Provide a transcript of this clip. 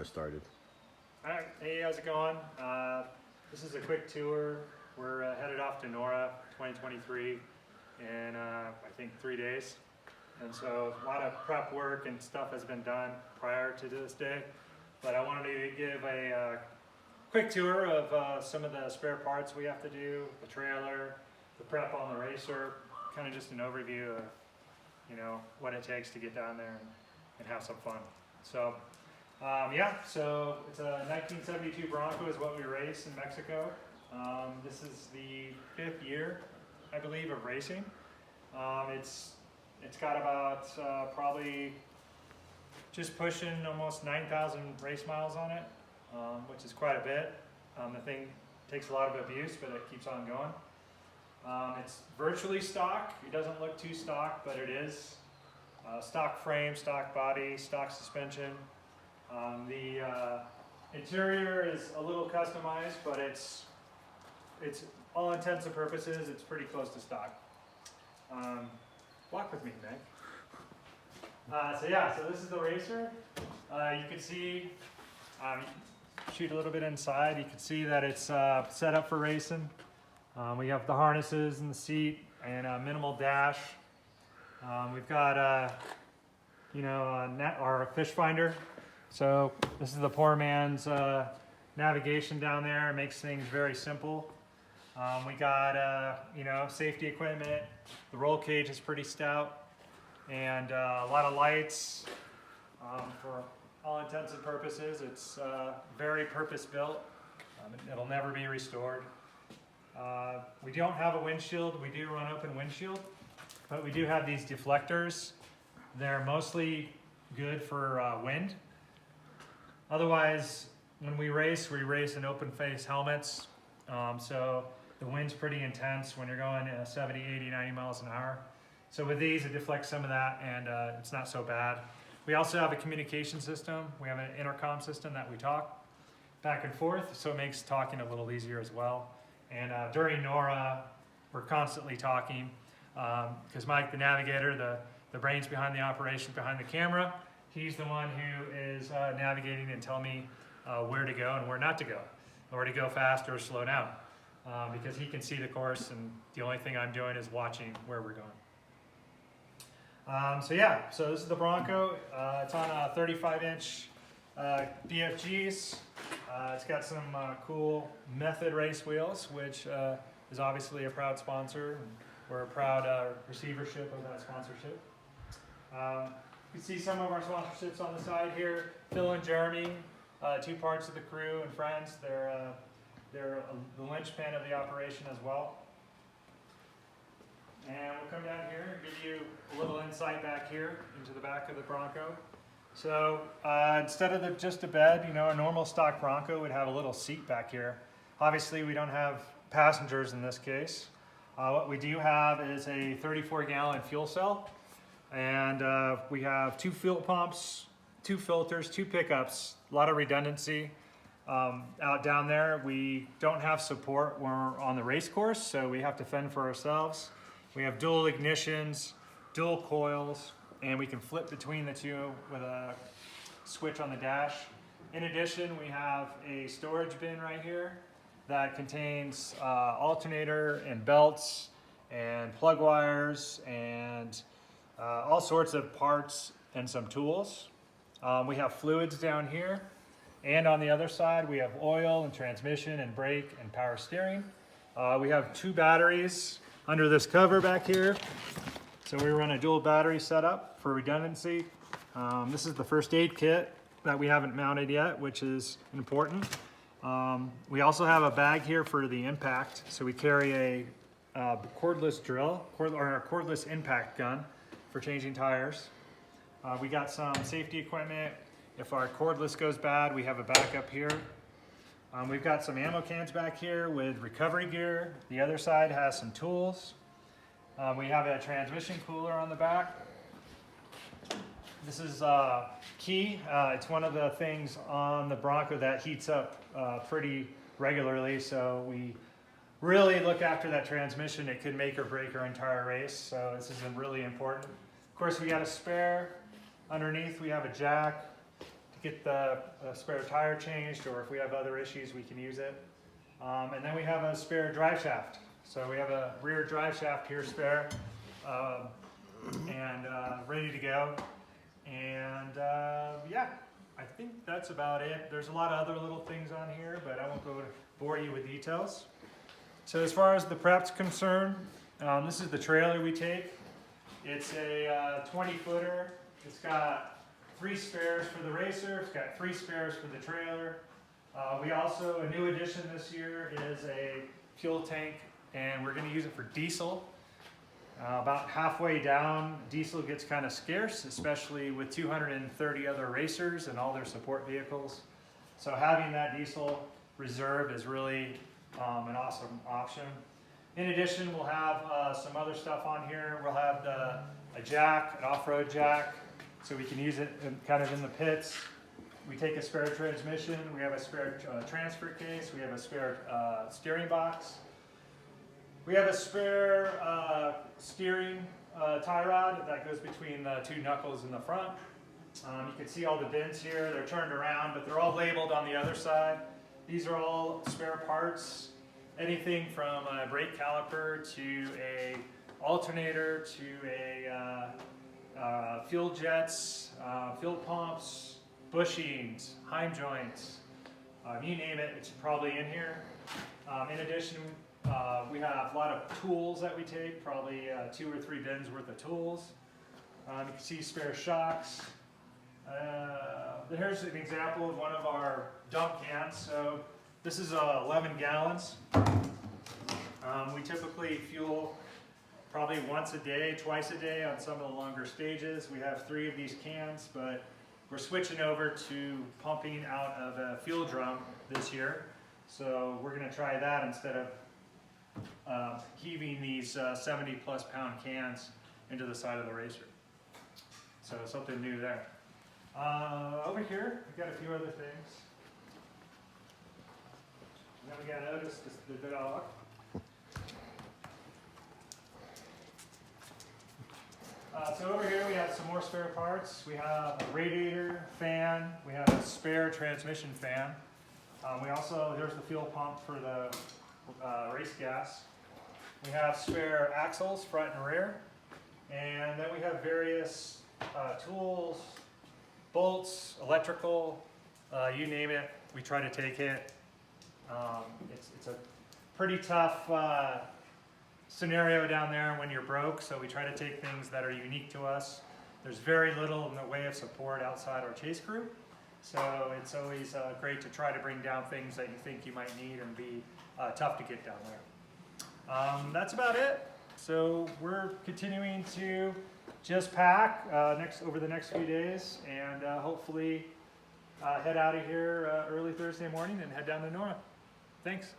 started. All right, hey, how's it going? This is a quick tour. We're headed off to NORRA 2023 in I think 3 days. And so a lot of prep work and stuff has been done prior to this day. But I wanted to give a quick tour of some of the spare parts we have to do, the trailer, the prep on the racer, kind of just an overview of, you know, what it takes to get down there and have some fun. So yeah, so it's a 1972 Bronco is what we race in Mexico. This is the 5th year, I believe, of racing. It's got about probably just pushing almost 9,000 race miles on it, which is quite a bit. The thing takes a lot of abuse, but it keeps on going. It's virtually stock. It doesn't look too stock, but it is. Stock frame, stock body, stock suspension. The interior is a little customized, but it's all intents and purposes, it's pretty close to stock. Walk with me, Meg. So yeah, so this is the racer. You can see, shoot a little bit inside, you can see that it's set up for racing. We have the harnesses and the seat and a minimal dash. We've got you know, our fish finder. So this is the poor man's navigation down there. It makes things very simple. We got you know, safety equipment. The roll cage is pretty stout, and a lot of lights. For all intents and purposes, it's very purpose-built. It'll never be restored. We don't have a windshield. We do run open windshield, but we do have these deflectors. They're mostly good for wind. Otherwise, when we race in open face helmets. So the wind's pretty intense when you're going 70, 80, 90 miles an hour. So with these, it deflects some of that, and it's not so bad. We also have a communication system. We have an intercom system that we talk back and forth, so it makes talking a little easier as well. And during NORRA, we're constantly talking, because Mike, the navigator, the brains behind the operation, behind the camera, he's the one who is navigating and telling me where to go and where not to go, or to go fast or slow down, because he can see the course, and the only thing I'm doing is watching where we're going. So yeah, so this is the Bronco. It's on 35-inch BFGs. It's got some cool Method race wheels, which is obviously a proud sponsor, and we're a proud receivership of that sponsorship. You can see some of our sponsorships on the side here. Phil and Jeremy, 2 parts of the crew and friends. They're the linchpin of the operation as well. And we'll come down here and give you a little insight back here into the back of the Bronco. So instead of just a bed, you know, a normal stock Bronco would have a little seat back here. Obviously, we don't have passengers in this case. What we do have is a 34-gallon fuel cell. And we have 2 fuel pumps, 2 filters, 2 pickups, a lot of redundancy. Out down there, we don't have support when we're on the race course, so we have to fend for ourselves. We have dual ignitions, dual coils, and we can flip between the 2 with a switch on the dash. In addition, we have a storage bin right here that contains alternator and belts and plug wires and all sorts of parts and some tools. We have fluids down here, and on the other side we have oil and transmission and brake and power steering. We have 2 batteries under this cover back here, so we run a dual battery setup for redundancy. This is the first aid kit that we haven't mounted yet, which is important. We also have a bag here for the impact, so we carry a cordless drill or a cordless impact gun for changing tires. We got some safety equipment. If our cordless goes bad, we have a backup here. We've got some ammo cans back here with recovery gear. The other side has some tools. We have a transmission cooler on the back. This is key. It's one of the things on the Bronco that heats up pretty regularly, so we really look after that transmission. It could make or break our entire race, so this is really important. Of course, we got a spare. Underneath we have a jack to get the spare tire changed, or if we have other issues, we can use it. And then we have a spare drive shaft. So we have a rear drive shaft here spare and ready to go. And yeah, I think that's about it. There's a lot of other little things on here, but I won't bore you with details. So as far as the prep's concerned, this is the trailer we take. It's a 20-footer. It's got 3 spares for the racer. It's got 3 spares for the trailer. We also, a new addition this year is a fuel tank, and we're going to use it for diesel. About halfway down, diesel gets kind of scarce, especially with 230 other racers and all their support vehicles. So having that diesel reserve is really an awesome option. In addition, we'll have some other stuff on here. We'll have a jack, an off-road jack, so we can use it kind of in the pits. We take a spare transmission, we have a spare transfer case, we have a spare steering box. We have a spare steering tie rod that goes between the 2 knuckles in the front. You can see all the bins here. They're turned around, but they're all labeled on the other side. These are all spare parts. Anything from a brake caliper to a alternator to a fuel jets, fuel pumps, bushings, heim joints. You name it, it's probably in here. In addition, we have a lot of tools that we take, probably 2 or 3 bins worth of tools. You can see spare shocks. Here's an example of one of our dump cans. So this is 11 gallons. We typically fuel probably once a day, twice a day on some of the longer stages. We have 3 of these cans, but we're switching over to pumping out of a fuel drum this year. So we're going to try that instead of heaving these 70-plus pound cans into the side of the racer. So something new there. Over here, we've got a few other things. And then we got to notice the dog. So over here we have some more spare parts. We have a radiator fan. We have a spare transmission fan. We also, there's the fuel pump for the race gas. We have spare axles, front and rear. And then we have various tools, bolts, electrical, you name it, we try to take it. It's a pretty tough scenario down there when you're broke, so we try to take things that are unique to us. There's very little in the way of support outside our chase crew, so it's always great to try to bring down things that you think you might need and be tough to get down there. That's about it. So we're continuing to just pack over the next few days, and hopefully head out of here early Thursday morning and head down to NORRA. Thanks.